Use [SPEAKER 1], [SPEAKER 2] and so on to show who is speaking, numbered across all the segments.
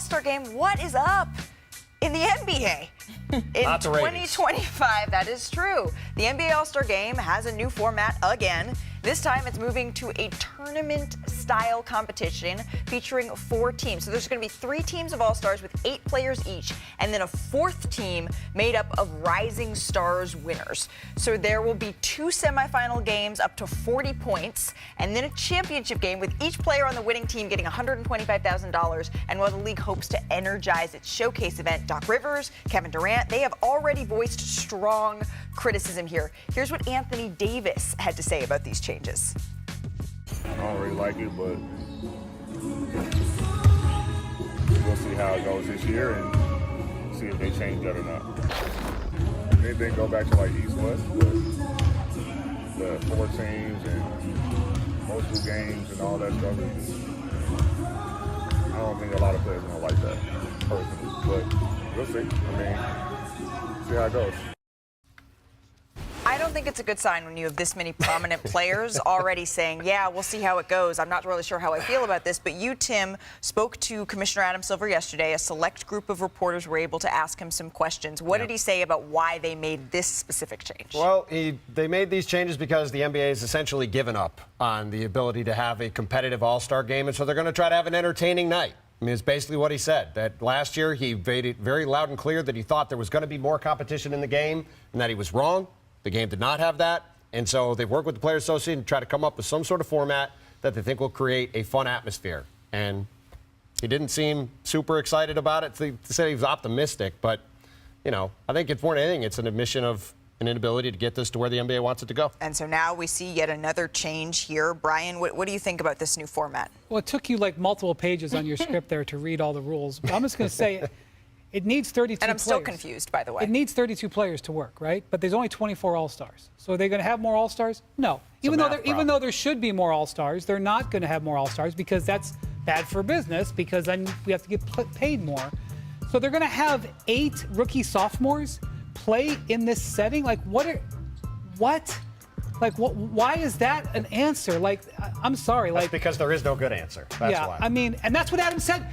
[SPEAKER 1] All-Star game, what is up in the NBA? In 2025, that is true. The NBA All-Star Game has a new format again. This time it's moving to a tournament-style competition featuring 4 teams. So there's going to be 3 teams of All-Stars with 8 players each, and then a 4th team made up of Rising Stars winners. So there will be 2 semifinal games up to 40 points, and then a championship game with each player on the winning team getting $125,000. And while the league hopes to energize its showcase event, Doc Rivers, Kevin Durant, they have already voiced strong criticism here. Here's what Anthony Davis had to say about these changes.
[SPEAKER 2] I don't really like it, but we'll see how it goes this year and see if they change that or not. They didn't go back to like East-West, but the 4 teams and multiple games and all that stuff, I don't think a lot of players are going to like that personally, but we'll see. I mean, see how it goes.
[SPEAKER 1] I don't think it's a good sign when you have this many prominent players already saying, yeah, we'll see how it goes. I'm not really sure how I feel about this. But you, Tim, spoke to Commissioner Adam Silver yesterday. A select group of reporters were able to ask him some questions. What did he say about why they made this specific change?
[SPEAKER 3] Well, they made these changes because the NBA has essentially given up on the ability to have a competitive All-Star game, and so they're going to try to have an entertaining night. I mean, it's basically what he said, that last year he made it very loud and clear that he thought there was going to be more competition in the game and that he was wrong. The game did not have that, and so they've worked with the Players Association to try to come up with some sort of format that they think will create a fun atmosphere. And he didn't seem super excited about it. To say he was optimistic, but, you know, I think it's more than anything, it's an admission of an inability to get this to where the NBA wants it to go. And
[SPEAKER 1] so now we see yet another change here. Brian, what do you think about this new format?
[SPEAKER 4] Well, it took you like multiple pages on your script there to read all the rules. But I'm just going to say it needs 32 players.
[SPEAKER 1] And I'm still confused, by the way.
[SPEAKER 4] It needs 32 players to work, right? But there's only 24 All-Stars. So are they going to have more All-Stars? No. Even though there should be more All-Stars, they're not going to have more All-Stars because that's bad for business, because then we have to get paid more. So they're going to have 8 rookie sophomores play in this setting. Like, what? Like, why is that an answer? Like, I'm sorry.
[SPEAKER 3] That's because there is no good answer. That's why.
[SPEAKER 4] I mean, and that's what Adam said.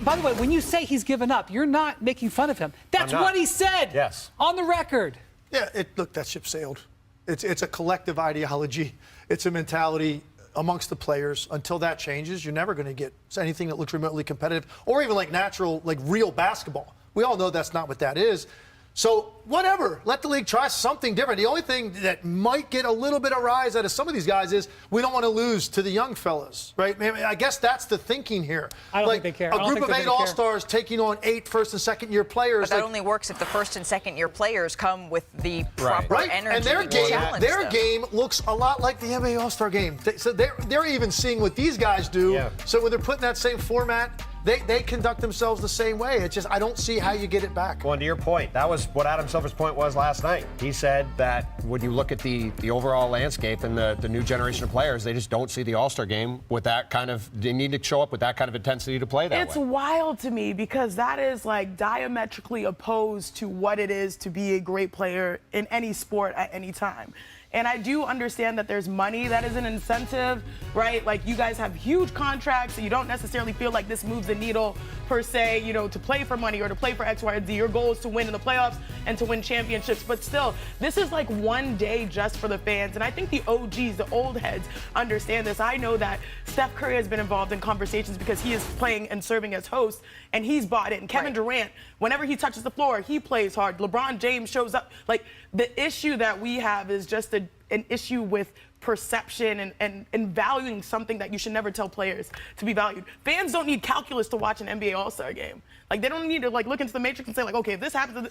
[SPEAKER 4] By the way, when you say he's given up, you're not making fun of him. That's what he said.
[SPEAKER 3] Yes.
[SPEAKER 4] On the record.
[SPEAKER 5] Yeah, look, that ship sailed. It's a collective ideology. It's a mentality amongst the players. Until that changes, you're never going to get anything that looks remotely competitive or even like natural, like real basketball. We all know that's not what that is. So whatever, let the league try something different. The only thing that might get a little bit of rise out of some of these guys is we don't want to lose to the young fellas, right? I guess that's the thinking here.
[SPEAKER 4] I don't think they care.
[SPEAKER 5] A group of 8 All-Stars taking on 8 first and second year players.
[SPEAKER 1] But that only works if the first and second year players come with the proper energy.
[SPEAKER 5] And their game looks a lot like the NBA All-Star game. So they're even seeing what these guys do. Yeah. So when they're putting that same format, they conduct themselves the same way. It's just, I don't see how you get it back.
[SPEAKER 3] Well, and to your point, that was what Adam Silver's point was last night. He said that when you look at the overall landscape and the new generation of players, they just don't see the All-Star game with that kind of, they need to show up with that kind of intensity to play that way.
[SPEAKER 6] It's wild to me because that is like diametrically opposed to what it is to be a great player in any sport at any time. And I do understand that there's money that is an incentive, right? Like, you guys have huge contracts, so you don't necessarily feel like this moves the needle per se, you know, to play for money or to play for X, Y, or Z. Your goal is to win in the playoffs and to win championships. But still, this is like one day just for the fans. And I think the OGs, the old heads, understand this. I know that Steph Curry has been involved in conversations because he is playing and serving as host, and he's bought it. And Kevin Durant, whenever he touches the floor, he plays hard. LeBron James shows up. Like, the issue that we have is just an issue with perception and valuing something that you should never tell players to be valued. Fans don't need calculus to watch an NBA All-Star game. Like, they don't need to like look into the matrix and say like, okay, if this happens,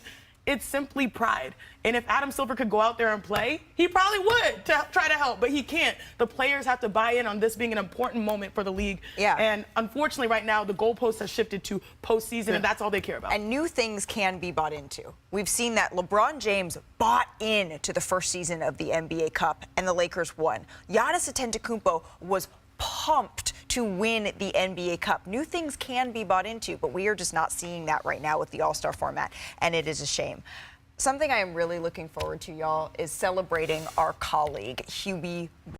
[SPEAKER 6] it's simply pride. And if Adam Silver could go out there and play, he probably would to try to help, but he can't. The players have to buy in on this being an important moment for the league.
[SPEAKER 1] Yeah.
[SPEAKER 6] And unfortunately right now, the goalpost has shifted to postseason, and that's all they care about.
[SPEAKER 1] And new things can be bought into. We've seen that LeBron James bought in to the first season of the NBA Cup, and the Lakers won. Giannis Antetokounmpo was pumped to win the NBA Cup. New things can be bought into, but we are just not seeing that right now with the All-Star format, and it is a shame. Something I am really looking forward to, y'all, is celebrating our colleague, Hubie